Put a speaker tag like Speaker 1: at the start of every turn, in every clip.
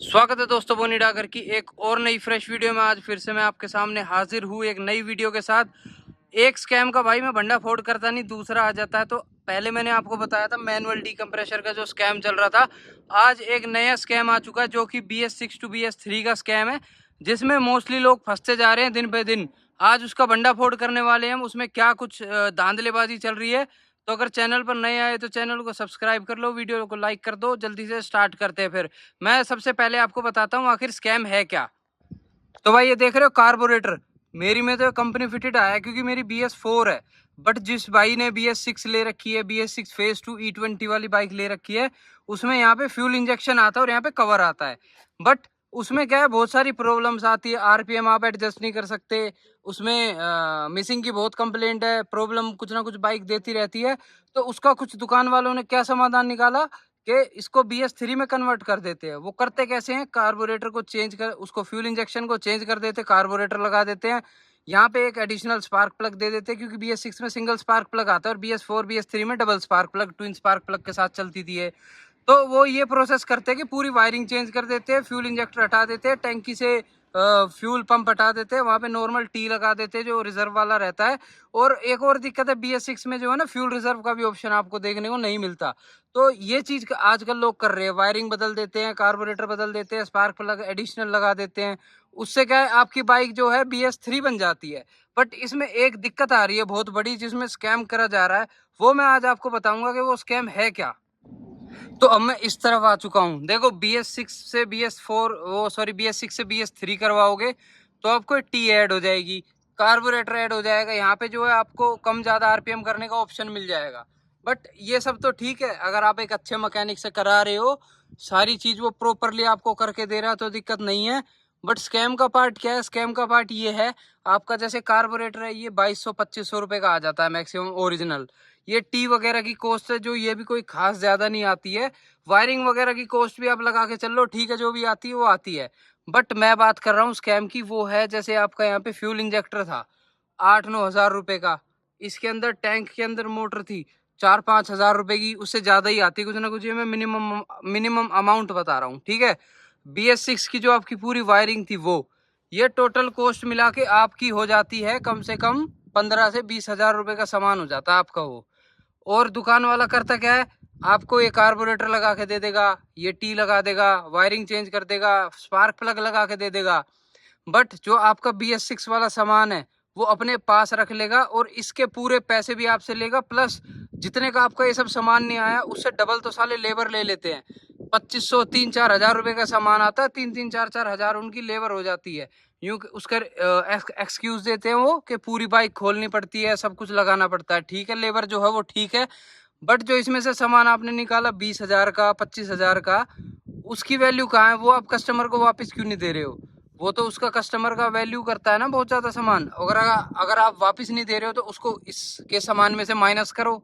Speaker 1: स्वागत है दोस्तों बोनी डागर की एक और नई फ्रेश वीडियो में। आज फिर से मैं आपके सामने हाजिर हूँ एक नई वीडियो के साथ। एक स्कैम का भाई मैं भंडा फोड़ करता नहीं, दूसरा आ जाता है। तो पहले मैंने आपको बताया था मैनुअल डीकम्प्रेशर का जो स्कैम चल रहा था, आज एक नया स्कैम आ चुका है जो कि BS6 to BS3 का स्कैम है, जिसमें मोस्टली लोग फंसते जा रहे हैं दिन पे दिन। आज उसका भंडा फोड़ करने वाले हैं हम। उसमें क्या कुछ धांधलेबाजी चल रही है। तो अगर चैनल पर नए आए तो चैनल को सब्सक्राइब कर लो, वीडियो को लाइक कर दो। जल्दी से स्टार्ट करते हैं। फिर मैं सबसे पहले आपको बताता हूँ आखिर स्कैम है क्या। तो भाई ये देख रहे हो कार्बोरेटर, मेरी में तो कंपनी फिटेड आया क्योंकि मेरी BS4 है। बट जिस भाई ने BS6 ले रखी है, BS6 फेज 2 E20 वाली बाइक ले रखी है, उसमें यहाँ पे फ्यूल इंजेक्शन आता है और यहाँ पे कवर आता है। बट उसमें क्या है, बहुत सारी प्रॉब्लम्स आती है। RPM आप एडजस्ट नहीं कर सकते, उसमें मिसिंग की बहुत कंप्लेंट है, प्रॉब्लम कुछ ना कुछ बाइक देती रहती है। तो उसका कुछ दुकान वालों ने क्या समाधान निकाला कि इसको BS3 में कन्वर्ट कर देते हैं। वो करते कैसे हैं, कार्बोरेटर को चेंज कर, उसको फ्यूल इंजेक्शन को चेंज कर देते, कार्बोरेटर लगा देते हैं, यहाँ पे एक एडिशनल स्पार्क प्लग दे देते हैं, क्योंकि BS6 में सिंगल स्पार्क प्लग आता है और BS4 BS3 में double spark plug, twin spark plug के साथ चलती थी ये। तो वो ये प्रोसेस करते हैं कि पूरी वायरिंग चेंज कर देते हैं, फ्यूल इंजेक्टर हटा देते हैं, टैंकी से फ्यूल पंप हटा देते हैं, वहाँ पे नॉर्मल टी लगा देते हैं जो रिजर्व वाला रहता है। और एक और दिक्कत है, BS6 में जो है ना, फ्यूल रिजर्व का भी ऑप्शन आपको देखने को नहीं मिलता। तो ये चीज आजकल लोग कर रहे हैं, वायरिंग बदल देते हैं, कार्बोरेटर बदल देते हैं, स्पार्क प्लग एडिशनल लगा देते हैं। उससे क्या है, आपकी बाइक जो है BS3 बन जाती है। बट इसमें एक दिक्कत आ रही है बहुत बड़ी, जिसमें स्कैम करा जा रहा है, वो मैं आज आपको बताऊंगा कि वो स्कैम है क्या। तो अब मैं इस तरफ आ चुका हूँ। देखो, BS6 से BS4, वो सॉरी BS6 से BS3 करवाओगे तो आपको टी ऐड हो जाएगी, कार्बोरेटर ऐड हो जाएगा, यहाँ पे जो है आपको कम ज़्यादा RPM करने का ऑप्शन मिल जाएगा। बट ये सब तो ठीक है, अगर आप एक अच्छे मैकेनिक से करा रहे हो, सारी चीज़ वो प्रॉपरली आपको करके दे रहा है तो दिक्कत नहीं है। बट स्कैम का पार्ट क्या है, स्कैम का पार्ट ये है, आपका जैसे कार्बोरेटर है ये 2200-2500 रुपये का आ जाता है मैक्सिमम ओरिजिनल। ये टी वगैरह की कॉस्ट है जो, ये भी कोई खास ज्यादा नहीं आती है। वायरिंग वगैरह की कॉस्ट भी आप लगा के चल लो, ठीक है, जो भी आती है वो आती है। बट मैं बात कर रहा हूँ स्कैम की, वो है जैसे आपका यहाँ पे फ्यूल इंजेक्टर था 8-9 हज़ार रुपए का, इसके अंदर टैंक के अंदर मोटर थी 4-5 हज़ार रुपए की, उससे ज्यादा ही आती है कुछ ना कुछ। ये मैं मिनिमम अमाउंट बता रहा हूँ, ठीक है। BS6 की जो आपकी पूरी वायरिंग थी वो, ये टोटल कॉस्ट मिला के आपकी हो जाती है कम से कम 15 से 20 हज़ार रुपए का सामान हो जाता है आपका वो। और दुकान वाला करता क्या है, आपको ये कार्बोरेटर लगा के दे देगा, ये टी लगा देगा, वायरिंग चेंज कर देगा, स्पार्क प्लग लगा के दे देगा। बट जो आपका BS6 वाला सामान है वो अपने पास रख लेगा और इसके पूरे पैसे भी आपसे लेगा, प्लस जितने का आपका ये सब सामान नहीं आया उससे डबल तो साले लेबर ले लेते हैं। 2500 3-4 हज़ार रुपए का सामान आता है, 3-3 4-4 हज़ार उनकी लेबर हो जाती है। यूं उसका एक्सक्यूज देते हैं वो कि पूरी बाइक खोलनी पड़ती है, सब कुछ लगाना पड़ता है। ठीक है, लेबर जो है वो ठीक है, बट जो इसमें से सामान आपने निकाला 20 हज़ार का, 25 हज़ार का, उसकी वैल्यू कहाँ है? वो आप कस्टमर को वापस क्यों नहीं दे रहे हो? वो तो उसका कस्टमर का वैल्यू करता है ना बहुत ज्यादा सामान। अगर आप वापस नहीं दे रहे हो तो उसको इसके सामान में से माइनस करो।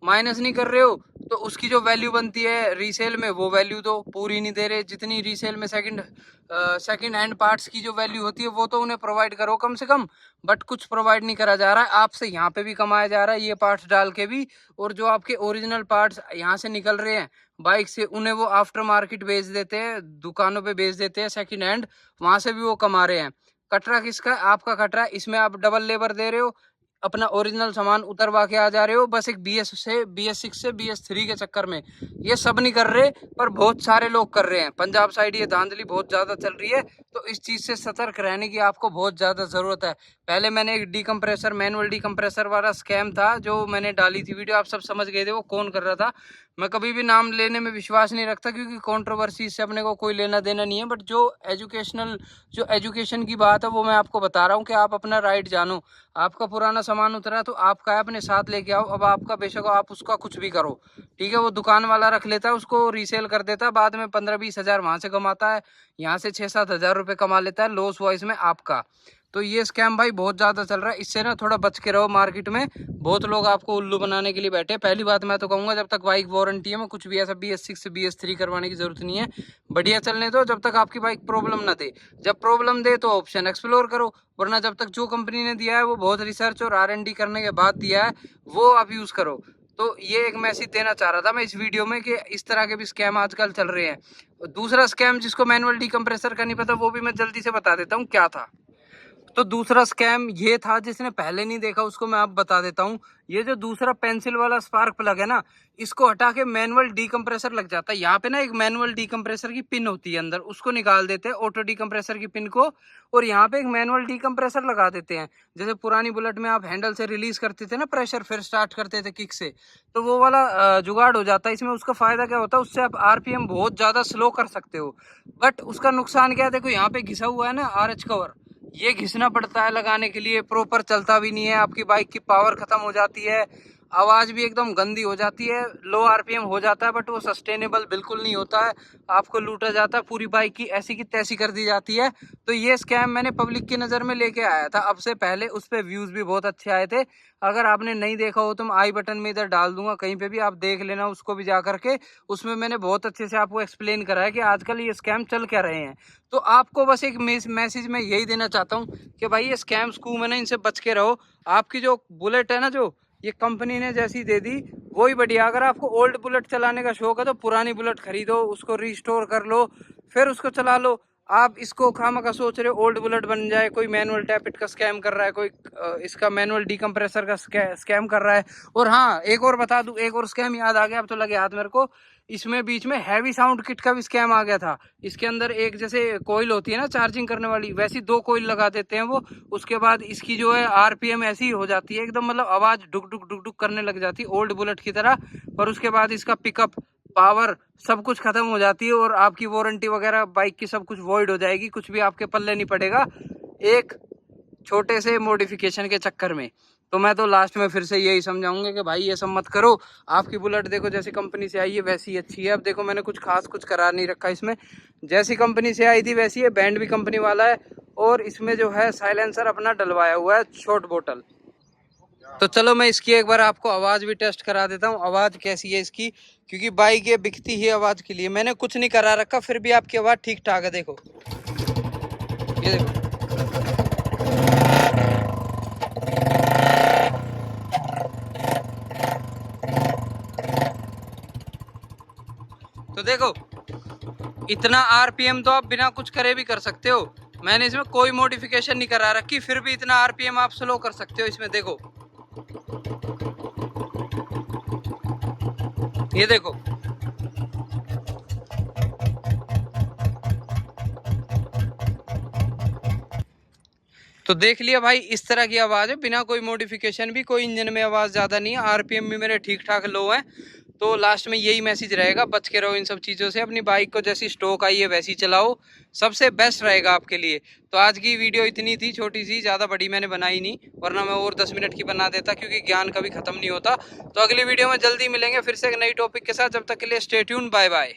Speaker 1: माइनस नहीं कर रहे हो तो उसकी जो वैल्यू बनती है रीसेल में, वो वैल्यू तो पूरी नहीं दे रहे। जितनी रीसेल में सेकंड हैंड पार्ट्स की जो वैल्यू होती है वो तो उन्हें प्रोवाइड करो कम से कम। बट कुछ प्रोवाइड नहीं करा जा रहा है आपसे, यहाँ पे भी कमाया जा रहा है ये पार्ट्स डाल के भी। और जो आपके ओरिजिनल पार्ट्स यहाँ से निकल रहे हैं बाइक से, उन्हें वो आफ्टर मार्केट बेच देते हैं, दुकानों पे बेच देते हैं सेकंड हैंड, वहां से भी वो कमा रहे हैं। कटरा किसका? आपका कटरा। इसमें आप डबल लेबर दे रहे हो, अपना ओरिजिनल सामान उतरवा के आ जा रहे हो, बस एक BS6 से BS3 के चक्कर में। ये सब नहीं कर रहे पर बहुत सारे लोग कर रहे हैं। पंजाब साइड ये धांधली बहुत ज्यादा चल रही है, तो इस चीज से सतर्क रहने की आपको बहुत ज्यादा जरूरत है। पहले मैंने एक डीकम्प्रेसर, मैनुअल डीकम्प्रेसर वाला स्कैम था जो मैंने डाली थी वीडियो, आप सब समझ गए थे वो कौन कर रहा था। मैं कभी भी नाम लेने में विश्वास नहीं रखता क्योंकि कंट्रोवर्सी से अपने को कोई लेना देना नहीं है। बट जो एजुकेशन की बात है वो मैं आपको बता रहा हूँ कि आप अपना राइट जानो। आपका पुराना सामान उतरा तो आपका है, अपने साथ लेके आओ। अब आपका बेशक आप उसका कुछ भी करो, ठीक है, वो दुकान वाला रख लेता है, उसको रीसेल कर देता है, बाद में 15-20 हज़ार वहां से कमाता है, यहाँ से 6-7 हज़ार रुपये कमा लेता है, लॉस हुआ इसमें आपका। तो ये स्कैम भाई बहुत ज़्यादा चल रहा है, इससे ना थोड़ा बच के रहो। मार्केट में बहुत लोग आपको उल्लू बनाने के लिए बैठे। पहली बात मैं तो कहूँगा, जब तक बाइक वारंटी है में कुछ भी ऐसा BS6 से BS3 करवाने की जरूरत नहीं है। बढ़िया चलने दो जब तक आपकी बाइक प्रॉब्लम ना दे। जब प्रॉब्लम दे तो ऑप्शन एक्सप्लोर करो, वरना जब तक जो कंपनी ने दिया है वो बहुत रिसर्च और R&D करने के बाद दिया है, वो आप यूज़ करो। तो ये एक मैसेज देना चाह रहा था मैं इस वीडियो में कि इस तरह के भी स्कैम आजकल चल रहे हैं। दूसरा स्कैम जिसको मैनुअल डिकम्प्रेसर का नहीं पता वो भी मैं जल्दी से बता देता हूँ क्या था। तो दूसरा स्कैम ये था, जिसने पहले नहीं देखा उसको मैं अब बता देता हूँ। ये जो दूसरा पेंसिल वाला स्पार्क प्लग है ना, इसको हटा के मैनुअल डिकम्प्रेसर लग जाता है। यहाँ पे ना एक मैनुअल डिकम्प्रेसर की पिन होती है अंदर, उसको निकाल देते हैं ऑटो डिकम्प्रेसर की पिन को, और यहाँ पे एक मैनुअल डिकम्प्रेसर लगा देते हैं। जैसे पुरानी बुलेट में आप हैंडल से रिलीज करते थे ना प्रेशर, फिर स्टार्ट करते थे किक से, तो वो वाला जुगाड़ हो जाता है इसमें। उसका फायदा क्या होता है, उससे आप आरपीएम बहुत ज्यादा स्लो कर सकते हो। बट उसका नुकसान क्या है, देखो यहाँ पे घिसा हुआ है ना आरएच कवर, ये घिसना पड़ता है लगाने के लिए, प्रॉपर चलता भी नहीं है, आपकी बाइक की पावर खत्म हो जाती है, आवाज़ भी एकदम गंदी हो जाती है, लो आरपीएम हो जाता है, बट वो सस्टेनेबल बिल्कुल नहीं होता है, आपको लूटा जाता है, पूरी बाइक की ऐसी की तैसी कर दी जाती है। तो ये स्कैम मैंने पब्लिक की नज़र में लेके आया था अब से पहले, उस पर व्यूज़ भी बहुत अच्छे आए थे। अगर आपने नहीं देखा हो तो मैं आई बटन में इधर डाल दूंगा, कहीं पे भी आप देख लेना उसको भी जा करके। उसमें मैंने बहुत अच्छे से आपको एक्सप्लेन करा है कि आजकल ये स्कैम चल क्या रहे हैं। तो आपको बस एक मैसेज मैं यही देना चाहता हूँ कि भाई ये स्कैम स्कूम है ना, इनसे बच के रहो। आपकी जो बुलेट है ना, जो ये कंपनी ने जैसी दे दी वही बढ़िया। अगर आपको ओल्ड बुलेट चलाने का शौक है तो पुरानी बुलेट खरीदो, उसको रिस्टोर कर लो, फिर उसको चला लो। आप इसको खामखा सोच रहे हो ओल्ड बुलेट बन जाए, कोई मैनुअल टैपिट का स्कैम कर रहा है, कोई इसका मैनुअल डिकम्प्रेसर का स्कैम कर रहा है। और हाँ, एक और बता दूं, एक और स्कैम याद आ गया, अब तो लगे हाथ मेरे को। इसमें बीच में हैवी साउंड किट का भी स्कैम आ गया था। इसके अंदर एक जैसे कोयल होती है ना चार्जिंग करने वाली, वैसी 2 कोयल लगा देते हैं वो। उसके बाद इसकी जो है आरपीएम ऐसी हो जाती है एकदम, मतलब आवाज डुक डुक डुक डुक करने लग जाती है ओल्ड बुलेट की तरह। और उसके बाद इसका पिकअप पावर सब कुछ खत्म हो जाती है, और आपकी वारंटी वगैरह बाइक की सब कुछ वॉइड हो जाएगी, कुछ भी आपके पल्ले नहीं पड़ेगा एक छोटे से मॉडिफिकेशन के चक्कर में। तो मैं तो लास्ट में फिर से यही समझाऊंगा कि भाई ये सब मत करो। आपकी बुलेट देखो जैसी कंपनी से आई है वैसी अच्छी है। अब देखो मैंने कुछ खास कुछ करा नहीं रखा इसमें, जैसी कंपनी से आई थी वैसी है, बैंड भी कंपनी वाला है, और इसमें जो है साइलेंसर अपना डलवाया हुआ है शॉर्ट बोतल। तो चलो मैं इसकी एक बार आपको आवाज़ भी टेस्ट करा देता हूँ, आवाज़ कैसी है इसकी, क्योंकि बाइक ये बिकती ही आवाज़ के लिए। मैंने कुछ नहीं करा रखा फिर भी आपकी आवाज़ ठीक ठाक है। देखो ये देखो, तो देखो इतना आरपीएम तो आप बिना कुछ करे भी कर सकते हो। मैंने इसमें कोई मॉडिफिकेशन नहीं करा रखी, फिर भी इतना आरपीएम आप स्लो कर सकते हो इसमें। देखो ये देखो, तो देख लिया भाई, इस तरह की आवाज़ है बिना कोई मॉडिफिकेशन भी, कोई इंजन में आवाज़ ज़्यादा नहीं है, आरपीएम भी मेरे ठीक ठाक लो हैं। तो लास्ट में यही मैसेज रहेगा, बच के रहो इन सब चीज़ों से, अपनी बाइक को जैसी स्टॉक आई है वैसी चलाओ, सबसे बेस्ट रहेगा आपके लिए। तो आज की वीडियो इतनी थी, छोटी सी, ज़्यादा बड़ी मैंने बनाई नहीं, वरना मैं और 10 मिनट की बना देता, क्योंकि ज्ञान कभी ख़त्म नहीं होता। तो अगली वीडियो में जल्दी मिलेंगे फिर से एक नई टॉपिक के साथ, जब तक के लिए स्टे ट्यून्ड, बाय बाय।